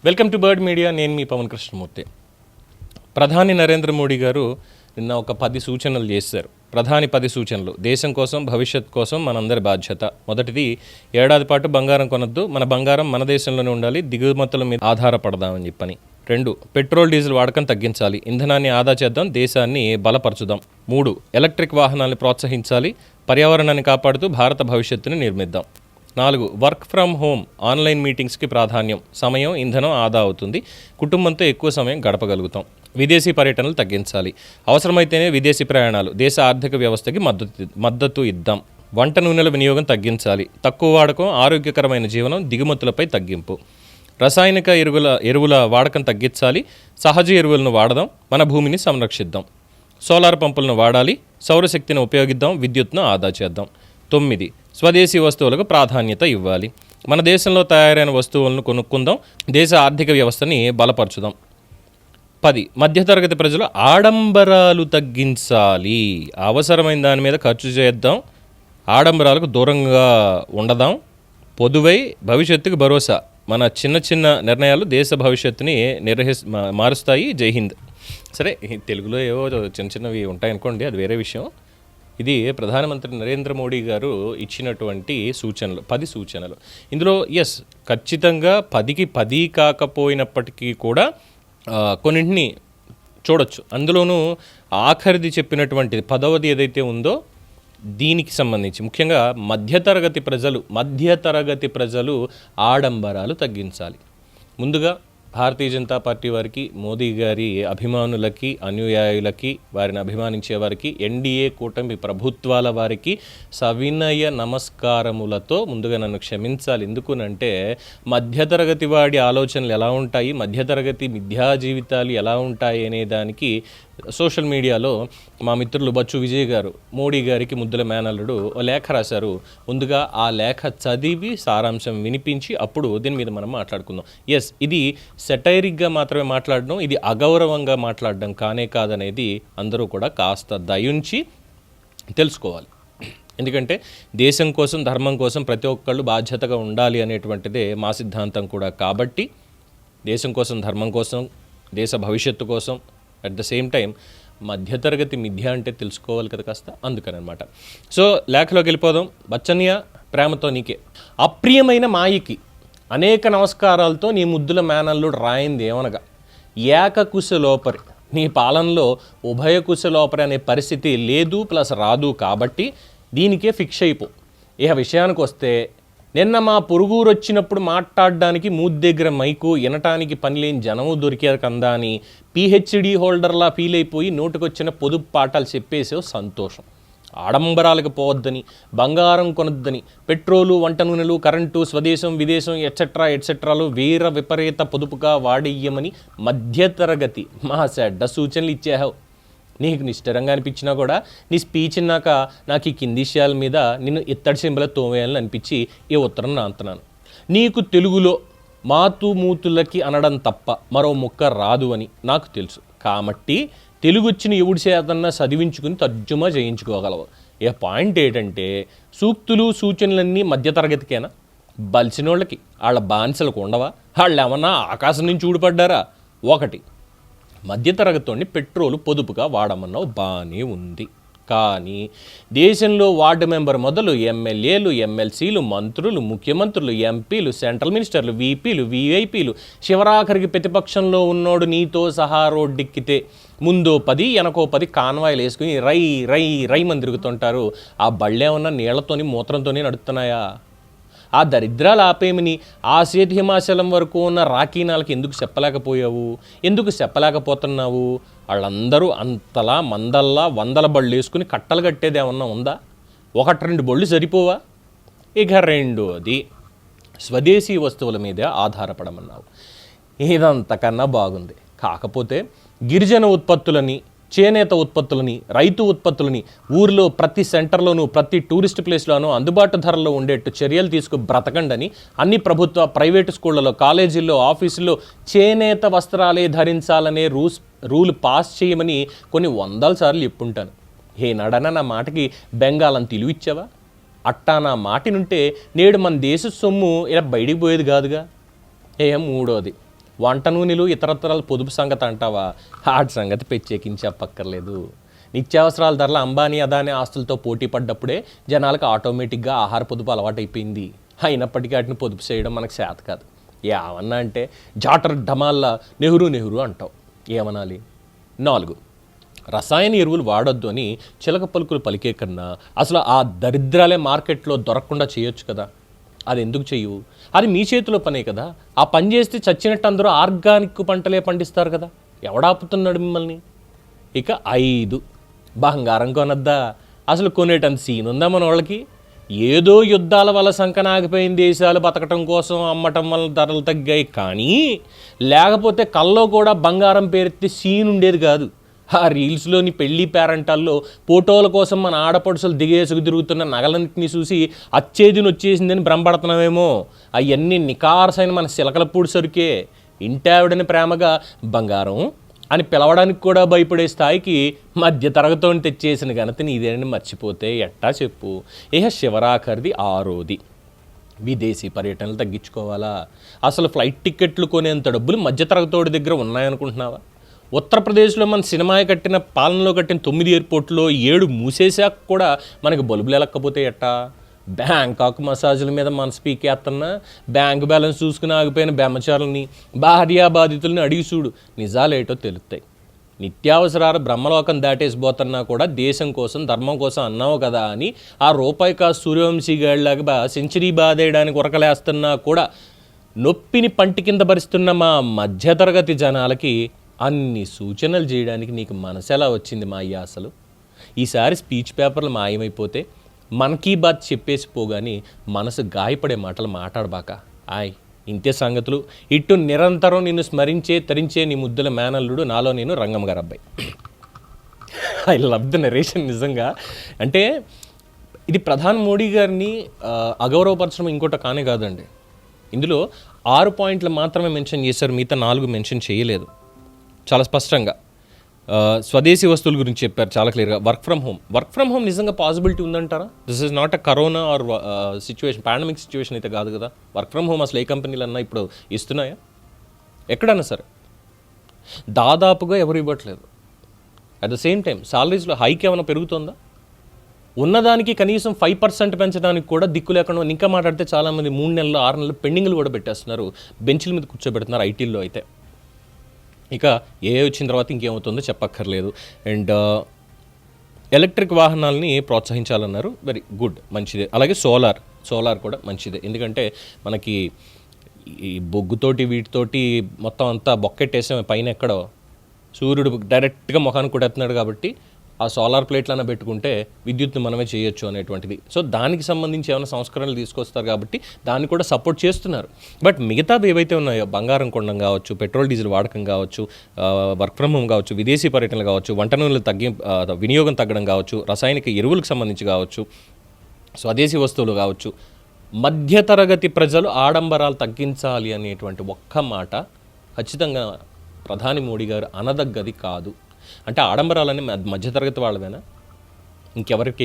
Welcome to bird media. నేను మీ పవన్ కృష్ణమూర్తి. ప్రధాని నరేంద్ర మోడీ గారు నిన్న ఒక 10 సూచనలు చేశారు. ప్రధాని 10 సూచనలు దేశం కోసం, భవిష్యత్ కోసం మనందరి బాధ్యత. మొదటిది, ఏడాది పాటు బంగారం కొనొద్దు, మన బంగారం మన దేశంలోనే ఉండాలి, దిగుమతుల మీద ఆధారపడదామని చెప్పని. 2, పెట్రోల్ డీజిల్ వాడకం తగ్గించాలి, ఇంధనాన్ని ఆదా చేద్దాం, దేశాన్ని బలపరచుదాం. 3, ఎలక్ట్రిక్ వాహనాలను ప్రోత్సహించాలి, పర్యావరణాన్ని కాపాడుతూ భారత భవిష్యత్తుని నిర్మిద్దాం. 4, వర్క్ ఫ్రమ్ హోమ్, ఆన్లైన్ మీటింగ్స్కి ప్రాధాన్యం, సమయం, ఇంధనం ఆదా అవుతుంది, కుటుంబంతో ఎక్కువ సమయం గడపగలుగుతాం. విదేశీ పర్యటనలు తగ్గించాలి, అవసరమైతేనే విదేశీ ప్రయాణాలు, దేశ ఆర్థిక వ్యవస్థకి మద్దతు ఇద్దాం. వంట నూనెల వినియోగం తగ్గించాలి, తక్కువ వాడకం, ఆరోగ్యకరమైన జీవనం, దిగుమతులపై తగ్గింపు. రసాయనిక ఎరువుల వాడకం తగ్గించాలి, సహజ ఎరువులను వాడదాం, మన భూమిని సంరక్షిద్దాం. సోలార్ పంపులను వాడాలి, సౌరశక్తిని ఉపయోగిద్దాం, విద్యుత్ను ఆదా చేద్దాం. 9, స్వదేశీ వస్తువులకు ప్రాధాన్యత ఇవ్వాలి, మన దేశంలో తయారైన వస్తువులను కొనుక్కుందాం, దేశ ఆర్థిక వ్యవస్థని బలపరచుదాం. 10, మధ్యతరగతి ప్రజలు ఆడంబరాలు తగ్గించాలి, అవసరమైన దాని మీద ఖర్చు చేద్దాం, ఆడంబరాలకు దూరంగా ఉండదాం, పొదువై భవిష్యత్తుకు భరోసా. మన చిన్న చిన్న నిర్ణయాలు దేశ భవిష్యత్తుని మారుస్తాయి. జై హింద్. సరే, తెలుగులో ఏవో చిన్న చిన్నవి ఉంటాయనుకోండి, అది వేరే విషయం. ఇది ప్రధానమంత్రి నరేంద్ర మోడీ గారు ఇచ్చినటువంటి సూచనలు, 10 సూచనలు. ఇందులో ఖచ్చితంగా 10కి 10 కాకపోయినప్పటికీ కూడా కొన్నింటిని చూడొచ్చు. అందులోనూ ఆఖరిది చెప్పినటువంటిది 10వది ఏదైతే ఉందో దీనికి సంబంధించి ముఖ్యంగా మధ్యతరగతి ప్రజలు ఆడంబరాలు తగ్గించాలి. ముందుగా భారతీయ జనతా పార్టీ వారికి, మోదీ గారి అభిమానులకి, అనుయాయులకి, వారిని అభిమానించే వారికి, ఎన్డీఏ కూటమి ప్రభుత్వాల వారికి సవినయ నమస్కారములతో ముందుగా నన్ను క్షమించాలి. ఎందుకునంటే మధ్యతరగతి వాడి ఆలోచనలు ఎలా ఉంటాయి, మధ్యతరగతి మిథ్యా జీవితాలు ఎలా ఉంటాయి అనే దానికి సోషల్ మీడియాలో మా మిత్రులు బచ్చు విజయ్ గారు మోడీ గారికి ముద్దుల మేనల్లుడు ఓ లేఖ రాశారు. ముందుగా ఆ లేఖ చదివి సారాంశం వినిపించి అప్పుడు దీని మీద మనం మాట్లాడుకుందాం. ఇది సెటైరిక్గా మాత్రమే మాట్లాడడం, ఇది అగౌరవంగా మాట్లాడడం కానే కాదనేది అందరూ కూడా కాస్త దయుంచి తెలుసుకోవాలి. ఎందుకంటే దేశం కోసం, ధర్మం కోసం ప్రతి ఒక్కళ్ళు బాధ్యతగా ఉండాలి అనేటువంటిదే మా సిద్ధాంతం కూడా. కాబట్టి దేశం కోసం, ధర్మం కోసం, దేశ భవిష్యత్తు కోసం, అట్ ద సేమ్ టైం మధ్యతరగతి మిథ్య అంటే తెలుసుకోవాలి కదా కాస్త, అందుకనమాట. సో లేఖలోకి వెళ్ళిపోదాం. బచ్చన్నయ్య, ప్రేమతో నీకే. అప్రియమైన మాయికి అనేక నమస్కారాలతో నీ ముద్దుల మేనల్లుడు రాయింది ఏమనగా, ఏకకుశలోపరి, నీ పాలనలో ఉభయకుశలోపరి అనే పరిస్థితి లేదు ప్లస్ రాదు. కాబట్టి దీనికే ఫిక్స్ అయిపో. ఇక విషయానికి వస్తే, నిన్న మా పొరుగురు వచ్చినప్పుడు మాట్లాడడానికి మూతి దగ్గర మైకు, వినటానికి పనిలేని జనము దొరికారు కందా అని పిహెచ్డి హోల్డర్లా ఫీల్ అయిపోయి నోటికొచ్చిన పొదుపు పాఠాలు చెప్పేసావు, సంతోషం. ఆడంబరాలకు పోవద్దని, బంగారం కొనొద్దని, పెట్రోలు, వంట నూనెలు, కరెంటు, స్వదేశం, విదేశం ఎట్సెట్రాలు వీర విపరీత పొదుపుగా వాడేయమని మధ్యతరగతి మా చెడ్డ సూచనలు ఇచ్చేహావు. నీకు నిష్ఠరంగా అనిపించినా కూడా నీ స్పీచ్ ఇన్నాక నాకు ఈ కింది విషయాల మీద నిన్ను ఇత్తడి సింబల తోమేయాలని అనిపించి ఈ ఉత్తరం రాస్తున్నాను. నీకు తెలుగులో మాతు మూతులకి అనడం తప్ప మరో ముక్క రాదు అని నాకు తెలుసు. కాబట్టి తెలుగు వచ్చిన ఎవడి చేతన్నా చదివించుకుని తర్జుమా చేయించుకోగలవు. పాయింట్ ఏంటంటే, సూక్తులు, సూచనలన్నీ మధ్యతరగతికేనా? బలిసినోళ్ళకి, వాళ్ళ బానిసలకు ఉండవా? వాళ్ళు ఏమన్నా ఆకాశం నుంచి ఊడిపడ్డారా? 1, మధ్యతరగతిని పెట్రోలు పొదుపుగా వాడమన్నావు, బాగానే ఉంది. కానీ దేశంలో వార్డు మెంబర్ మొదలు ఎమ్మెల్యేలు, ఎమ్మెల్సీలు, మంత్రులు, ముఖ్యమంత్రులు, ఎంపీలు, సెంట్రల్ మినిస్టర్లు, వీపీలు, వీఐపీలు, చివరాఖరికి ప్రతిపక్షంలో ఉన్నోడు నీతో సహా రోడ్డెక్కితే ముందో 10 వెనకో 10 కాన్వాయిలు వేసుకుని రై రై రై మంది తిరుగుతుంటారు. ఆ బళ్ళేమన్నా నీళ్లతోని మూత్రంతోనే నడుస్తున్నాయా? ఆ దరిద్రాలు ఆపేమని ఆ సేతు హిమాచలం వరకు ఉన్న రాకీనాలకి ఎందుకు చెప్పలేకపోయావు? ఎందుకు చెప్పలేకపోతున్నావు? వాళ్ళందరూ అంతలా మందల్లా 100 బళ్ళు వేసుకుని కట్టలు కట్టేది ఏమన్నా ఉందా? 1-2 బళ్ళు సరిపోవా? ఇక 2వది, స్వదేశీ వస్తువుల మీద ఆధారపడమన్నావు. ఇదంతకన్నా బాగుంది. కాకపోతే గిరిజన ఉత్పత్తులని, చేనేత ఉత్పత్తులని, రైతు ఉత్పత్తులని ఊరిలో ప్రతి సెంటర్లోనూ, ప్రతి టూరిస్ట్ ప్లేస్లోనూ అందుబాటు ధరల్లో ఉండేట్టు చర్యలు తీసుకు బ్రతకండని అన్ని ప్రభుత్వ, ప్రైవేటు స్కూళ్లలో, కాలేజీల్లో, ఆఫీసుల్లో చేనేత వస్త్రాలే ధరించాలనే రూల్ పాస్ చేయమని కొన్ని 100 సార్లు చెప్పుంటాను. ఏనాడన్నా నా మాటకి బెంగాలం తెలివిచ్చావా? అట్టా నా మాటినుంటే నేడు మన దేశ సొమ్ము ఇలా బయటికి పోయేది కాదుగా. మూడోది, వంట నూనెలు ఇతరత్రాల పొదుపు సంగతి అంటావా, ఆటి సంగతి ప్రత్యేకించి చెప్పక్కర్లేదు. నిత్యావసరాల ధరల అంబానీ అదానీ ఆస్తులతో పోటీ పడ్డప్పుడే జనాలకు ఆటోమేటిక్గా ఆహార పొదుపు అలవాటైపోయింది. అయినప్పటికీ వాటిని పొదుపు చేయడం మనకు చేత కాదు. ఏమన్నా అంటే జాటర్ ఢమాల్లా నెహ్రూ అంటావు. ఏమనాలి? 4, రసాయన ఎరువులు వాడొద్దు అని చిలక పలుకులు పలికే కన్నా అసలు ఆ దరిద్రాలే మార్కెట్లో దొరకకుండా చేయొచ్చు కదా. అది ఎందుకు చెయ్యవు? అది మీ చేతిలో పనే కదా. ఆ పని చేస్తే చచ్చినట్టు అందరూ ఆర్గానిక్ పంటలే పండిస్తారు కదా. ఎవడాపుతున్నాడు మిమ్మల్ని? ఇక 5, బంగారం కొనద్దా? అసలు కొనేటంత సీన్ ఉందా మన వాళ్ళకి? ఏదో యుద్ధాల వల్ల సంకనాగిపోయిన దేశాలు బతకటం కోసం అమ్మటం వల్ల ధరలు తగ్గాయి, కానీ లేకపోతే కల్లో కూడా బంగారం పేరెత్తే సీన్ ఉండేది కాదు. ఆ రీల్స్లోని పెళ్లి పేరంటాల్లో ఫోటోల కోసం మన ఆడపడుసులు దిగేసుకు తిరుగుతున్న నగలన్నింటినీ చూసి అచ్చేదిని వచ్చేసిందని భ్రమపడుతున్నామేమో. అవన్నీ నికార్సైన మన సిలకలపూడి సరుకే. ఇంటావిడని ప్రేమగా బంగారం అని పిలవడానికి కూడా భయపడే స్థాయికి మధ్య తరగతిని తెచ్చేసిన ఘనతని ఇదేనని మర్చిపోతే ఎట్టా చెప్పు. శివరాఖరిది 6ది, విదేశీ పర్యటనలు తగ్గించుకోవాలా? అసలు ఫ్లైట్ టికెట్లు కొనేంత డబ్బులు మధ్యతరగతోడి దగ్గర ఉన్నాయనుకుంటున్నావా? ఉత్తరప్రదేశ్లో మన సినిమా కట్టిన పాలనలో కట్టిన 9 ఎయిర్పోర్ట్లో 7 మూసేశాక కూడా మనకి బల్బులు ఎలక్కపోతే ఎట్టా? బ్యాంకాక్ మసాజుల మీద మనసు పీకేస్తున్నా బ్యాంక్ బ్యాలెన్స్ చూసుకుని ఆగిపోయిన బెమ్మచారులని, భార్యా బాధితులని అడిగి చూడు, నిజాలేటో తెలుస్తాయి. నిత్యావసరాలు బ్రహ్మలోకం దాటేసిపోతున్నా కూడా దేశం కోసం ధర్మం కోసం అన్నావు కదా అని ఆ రూపాయి కాసు సూర్యవంశీ గాడిలాగా సెంచరీ బాధేయడానికి ఉరకలేస్తున్నా కూడా నొప్పిని పంటి కింద భరిస్తున్న మా మధ్యతరగతి జనాలకి అన్ని సూచనలు చేయడానికి నీకు మనసు ఎలా వచ్చింది మా అసలు? ఈసారి స్పీచ్ పేపర్లు మాయమైపోతే మన్ కీ బాత్ చెప్పేసి పోగాని మనసు గాయపడే మాటలు మాట్లాడబాక. ఇంతే సంగతులు. ఇటు నిరంతరం నిన్ను స్మరించే తరించే నీ ముద్దుల మేనల్లుడు, నాలో నేను, రంగం గారు అబ్బాయి. I love the narration. నిజంగా అంటే ఇది ప్రధాని మోడీ గారిని అగౌరవపరచడం ఇంకోటి కానే కాదండి. ఇందులో 6 పాయింట్లు మాత్రమే మెన్షన్ చేశారు, మిగతా 4 మెన్షన్ చేయలేదు. చాలా స్పష్టంగా స్వదేశీ వస్తువుల గురించి చెప్పారు చాలా క్లియర్గా. వర్క్ ఫ్రమ్ హోమ్ నిజంగా పాసిబిలిటీ ఉందంటారా? This is not a corona or situation, pandemic situation అయితే కాదు కదా. వర్క్ ఫ్రమ్ హోమ్ అసలు ఏ కంపెనీలు అన్నా ఇప్పుడు ఇస్తున్నాయా? ఎక్కడన్నా సరే దాదాపుగా ఎవరు ఇవ్వట్లేదు. అట్ ద సేమ్ టైం సాలరీస్లో హైక్ ఏమైనా పెరుగుతుందా? ఉన్నదానికి కనీసం 5% పెంచడానికి కూడా దిక్కు లేకుండా ఇంకా మాట్లాడితే చాలామంది 3 నెలలు 6 నెలలు పెండింగ్లు కూడా పెట్టేస్తున్నారు, బెంచ్ల మీద కూర్చోబెడుతున్నారు ఐటీల్లో అయితే. ఇక వచ్చిన తర్వాత ఇంకేమవుతుందో చెప్పక్కర్లేదు. అండ్ ఎలక్ట్రిక్ వాహనాలని ప్రోత్సహించాలన్నారు, వెరీ గుడ్, మంచిదే. అలాగే సోలార్ కూడా మంచిదే. ఎందుకంటే మనకి ఈ బొగ్గుతోటి వీటితోటి మొత్తం అంతా బొక్కెట్టేసాం, పైన ఎక్కడో సూర్యుడు డైరెక్ట్గా ముఖానికి కొట్టేస్తున్నాడు కాబట్టి ఆ సోలార్ ప్లేట్లన్నా పెట్టుకుంటే విద్యుత్ని మనమే చేయొచ్చు అనేటువంటిది. సో దానికి సంబంధించి ఏమైనా సంస్కరణలు తీసుకొస్తారు కాబట్టి దాన్ని కూడా సపోర్ట్ చేస్తున్నారు. బట్ మిగతావి ఏవైతే ఉన్నాయో, బంగారం కొనడం కావచ్చు, పెట్రోల్ డీజిల్ వాడకం కావచ్చు, వర్క్ ఫ్రమ్ హోమ్ కావచ్చు, విదేశీ పర్యటనలు కావచ్చు, వంట నూనెలు వినియోగం తగ్గడం కావచ్చు, రసాయనిక ఎరువులకు సంబంధించి కావచ్చు, స్వదేశీ వస్తువులు కావచ్చు, మధ్యతరగతి ప్రజలు ఆడంబరాలు తగ్గించాలి అనేటువంటి ఒక్క మాట ఖచ్చితంగా ప్రధాని మోడీ గారు అనదగ్గది కాదు. అంటే ఆడంబరాలన్నీ మధ్యతరగతి వాళ్ళవేనా? ఇంకెవరికి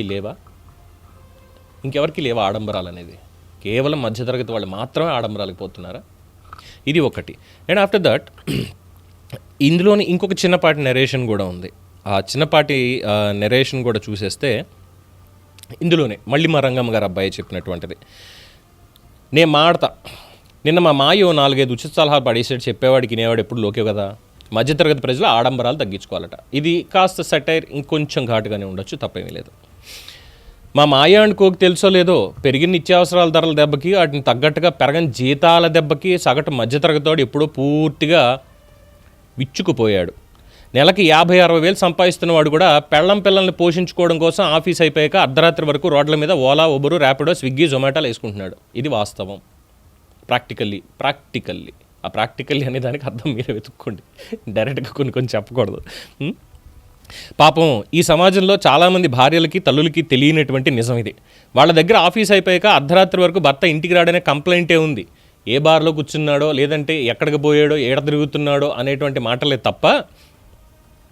లేవా ఆడంబరాలు అనేది? కేవలం మధ్యతరగతి వాళ్ళు మాత్రమే ఆడంబరాలకు పోతున్నారా? ఇది ఒకటి. అండ్ ఆఫ్టర్ దట్ ఇందులోని ఇంకొక చిన్నపాటి నెరేషన్ కూడా ఉంది. ఆ చిన్నపాటి నెరేషన్ కూడా చూసేస్తే ఇందులోనే మళ్ళీ మా రంగమ్మ గారు అబ్బాయి చెప్పినటువంటిది నేను మాడతా. నిన్న మా మాయో 4-5 ఉచిత సలహాలు పడేసాడు, చెప్పేవాడికి వినేవాడు ఎప్పుడు లోకే కదా. మధ్యతరగతి ప్రజలు ఆడంబరాలు తగ్గించుకోవాలట. ఇది కాస్త సెటైర్ ఇంకొంచెం ఘాటుగానే ఉండొచ్చు, తప్పేమీ లేదు. మా మాయ అండ్ కోకి తెలుసో లేదో, పెరిగిన నిత్యావసరాల ధరల దెబ్బకి వాటిని తగ్గట్టుగా పెరగని జీతాల దెబ్బకి సగటు మధ్యతరగతివాడు ఎప్పుడో పూర్తిగా విచ్చుకుపోయాడు. నెలకి 50-60 వేలు సంపాదిస్తున్నవాడు కూడా పిల్లల్ని పోషించుకోవడం కోసం ఆఫీస్ అయిపోయాక అర్ధరాత్రి వరకు రోడ్ల మీద ఓలా, ఉబరు, ర్యాపిడో, స్విగ్గీ, జొమాటోలు వేసుకుంటున్నాడు. ఇది వాస్తవం. ప్రాక్టికల్లీ ఆ ప్రాక్టికల్లీ అనే దానికి అర్థం మీరే వెతుక్కోండి, డైరెక్ట్గా కొన్ని చెప్పకూడదు. పాపం ఈ సమాజంలో చాలామంది భార్యలకి, తల్లులకి తెలియనటువంటి నిజం ఇది. వాళ్ళ దగ్గర ఆఫీస్ అయిపోయాక అర్ధరాత్రి వరకు భర్త ఇంటికి రాడనే కంప్లైంటే ఉంది. ఏ బార్లో కూర్చున్నాడో, లేదంటే ఎక్కడికి పోయాడో, ఏడ తిరుగుతున్నాడో అనేటువంటి మాటలే తప్ప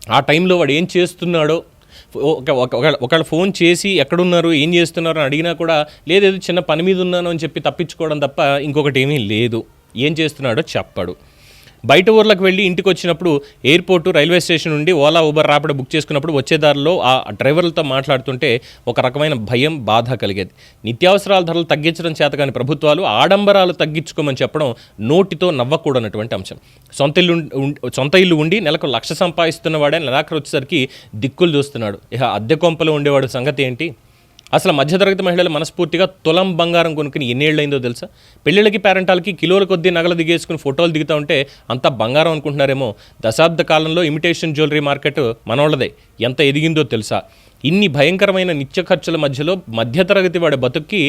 ఆ టైంలో వాడు ఏం చేస్తున్నాడో, ఒకవేళ ఫోన్ చేసి ఎక్కడున్నారు, ఏం చేస్తున్నారు అని అడిగినా కూడా లేదేదో చిన్న పని మీద ఉన్నాను అని చెప్పి తప్పించుకోవడం తప్ప ఇంకొకటి ఏమీ లేదు. ఏం చేస్తున్నాడో చెప్పడు. బయట ఊర్లకు వెళ్ళి ఇంటికి వచ్చినప్పుడు ఎయిర్పోర్టు రైల్వే స్టేషన్ నుండి ఓలా ఊబర్ ర్యాపిడో బుక్ చేసుకున్నప్పుడు వచ్చే దారిలో ఆ డ్రైవర్లతో మాట్లాడుతుంటే ఒక రకమైన భయం బాధ కలిగేది. నిత్యావసరాల ధరలు తగ్గించడం చేతకాని ప్రభుత్వాలు ఆడంబరాలు తగ్గించుకోమని చెప్పడం నోటితో నవ్వకూడనటువంటి అంశం. సొంత ఇల్లు ఉండి నెలకు 1,00,000 సంపాదిస్తున్న వాడే నెలాఖరు వచ్చేసరికి దిక్కులు చూస్తున్నాడు. ఇక అద్దె కొంపలో ఉండేవాడు సంగతి ఏంటి? అసలు మధ్యతరగతి మహిళలు మనస్ఫూర్తిగా తులం బంగారం కొనుక్కుని ఎన్నేళ్ళైందో తెలుసా? పెళ్ళిళ్ళకి పేరెంటాలకి కిలోల కొద్దీ నగలు దిగేసుకుని ఫోటోలు దిగుతూ ఉంటే అంతా బంగారం అనుకుంటున్నారేమో. దశాబ్ద కాలంలో ఇమిటేషన్ జ్యువెలరీ మార్కెట్ మనోళ్ళదే ఎంత ఎదిగిందో తెలుసా? ఇన్ని భయంకరమైన నిత్య ఖర్చుల మధ్యలో మధ్యతరగతి వాడి బతుక్కి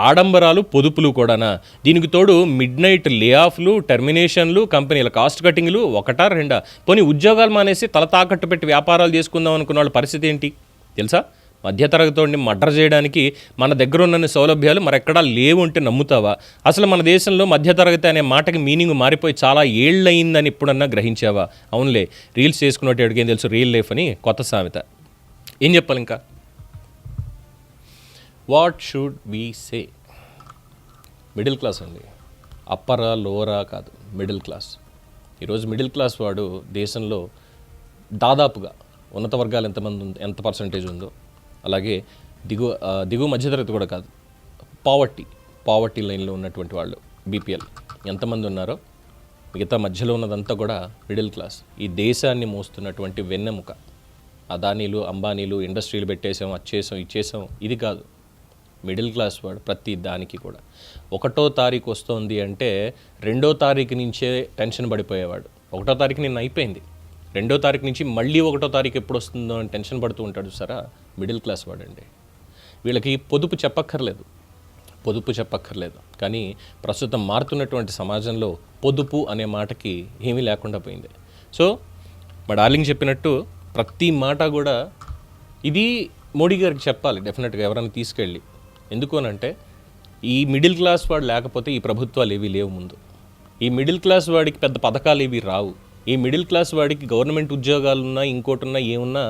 ఆడంబరాలు పొదుపులు కూడానా? దీనికి తోడు మిడ్ నైట్ లే ఆఫ్లు, టెర్మినేషన్లు, కంపెనీల కాస్ట్ కటింగ్లు ఒకటా రెండా? పోనీ ఉద్యోగాలు మానేసి తల తాకట్టు పెట్టి వ్యాపారాలు చేసుకుందాం అనుకున్న వాళ్ళ పరిస్థితి ఏంటి తెలుసా? మధ్యతరగతిని మర్డర్ చేయడానికి మన దగ్గర ఉన్న సౌలభ్యాలు మరెక్కడా లేవు అంటే నమ్ముతావా? అసలు మన దేశంలో మధ్యతరగతి అనే మాటకి మీనింగ్ మారిపోయి చాలా ఏళ్ళయిందని ఇప్పుడన్నా గ్రహించావా? అవునులే, రీల్స్ చేసుకున్నట్టు అడిగేం తెలుసు, రియల్ లైఫ్ అని కొత్త సామెత. ఏం చెప్పాలి ఇంకా? What should we say? Middle class అండి, అప్పరా లోరా కాదు, మిడిల్ క్లాస్. ఈరోజు మిడిల్ క్లాస్ వాడు దేశంలో దాదాపుగా ఉన్నత వర్గాలు ఎంత పర్సంటేజ్ ఉందో అలాగే దిగువ మధ్యతరగతి కూడా కాదు, పావర్టీ లైన్లో ఉన్నటువంటి వాళ్ళు బీపీఎల్ ఎంతమంది ఉన్నారో మిగతా మధ్యలో ఉన్నదంతా కూడా మిడిల్ క్లాస్. ఈ దేశాన్ని మోస్తున్నటువంటి వెన్నెముక. అదానీలు, అంబానీలు, ఇండస్ట్రీలు పెట్టేసాం, అచ్చేసాం, ఇచ్చేసాం, ఇది కాదు. మిడిల్ క్లాస్ వాడు ప్రతి దానికి కూడా 1వ తారీఖు వస్తుంది అంటే 2వ తారీఖు నుంచే టెన్షన్ పడిపోయేవాడు. 1వ తారీఖు నిన్న అయిపోయింది, 2వ తారీఖు నుంచి మళ్ళీ 1వ తారీఖు ఎప్పుడు వస్తుందో అని టెన్షన్ పడుతూ ఉంటాడు సరా. మిడిల్ క్లాస్ వాడండి. వీళ్ళకి పొదుపు చెప్పక్కర్లేదు, కానీ ప్రస్తుతం మారుతున్నటువంటి సమాజంలో పొదుపు అనే మాటకి ఏమీ లేకుండా పోయింది. సో మా డార్లింగ్ చెప్పినట్టు ప్రతి మాట కూడా ఇది మోడీ గారికి చెప్పాలి డెఫినెట్గా, ఎవరైనా తీసుకెళ్ళి. ఎందుకు అనంటే ఈ మిడిల్ క్లాస్ వాడు లేకపోతే ఈ ప్రభుత్వాలు ఏవీ లేవు ముందు. ఈ మిడిల్ క్లాస్ వాడికి పెద్ద పథకాలు ఏవి రావు. ఈ మిడిల్ క్లాస్ వాడికి గవర్నమెంట్ ఉద్యోగాలున్నా ఇంకోటిన్నా ఏమున్నా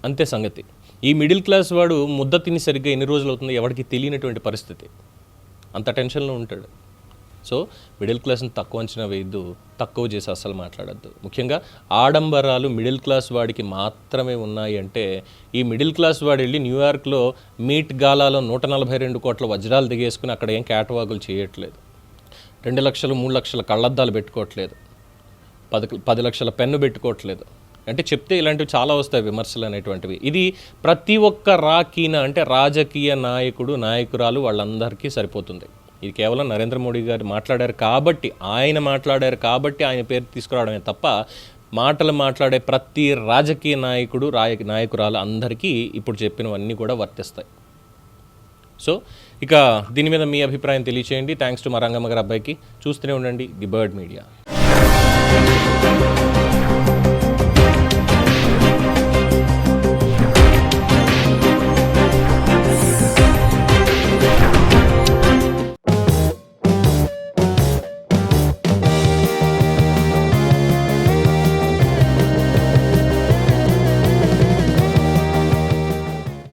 అంతే సంగతి. ఈ మిడిల్ క్లాస్ వాడు ముద్ద తిని సరిగ్గా ఎన్ని రోజులు అవుతుందో ఎవరికి తెలియనటువంటి పరిస్థితి. అంత టెన్షన్లో ఉంటాడు. సో మిడిల్ క్లాస్ని తక్కువ అంచనా వేయద్దు, తక్కువ చేసి అస్సలు మాట్లాడద్దు. ముఖ్యంగా ఆడంబరాలు మిడిల్ క్లాస్ వాడికి మాత్రమే ఉన్నాయి అంటే ఈ మిడిల్ క్లాస్ వాడు వెళ్ళి న్యూయార్క్లో మీట్ గాలాలో 142 కోట్ల వజ్రాలు దిగేసుకుని అక్కడ ఏం క్యాటవాగులు చేయట్లేదు, 2 లక్షలు 3 లక్షల కళ్ళద్దాలు పెట్టుకోవట్లేదు, 10 లక్షల పెన్ను పెట్టుకోవట్లేదు. అంటే చెప్తే ఇలాంటివి చాలా వస్తాయి విమర్శలు అనేటువంటివి. ఇది ప్రతి ఒక్క అంటే రాజకీయ నాయకురాలు వాళ్ళందరికీ సరిపోతుంది. ఇది కేవలం నరేంద్ర మోడీ గారు మాట్లాడారు కాబట్టి ఆయన పేరు తీసుకురావడమే తప్ప మాట్లాడే ప్రతి రాజకీయ నాయకురాలు అందరికీ ఇప్పుడు చెప్పినవన్నీ కూడా వర్తిస్తాయి. సో ఇక దీని మీద మీ అభిప్రాయం తెలియచేయండి. థ్యాంక్స్ టు మా రంగమ్మ గారి అబ్బాయికి. చూస్తూనే ఉండండి ది బర్డ్ మీడియా.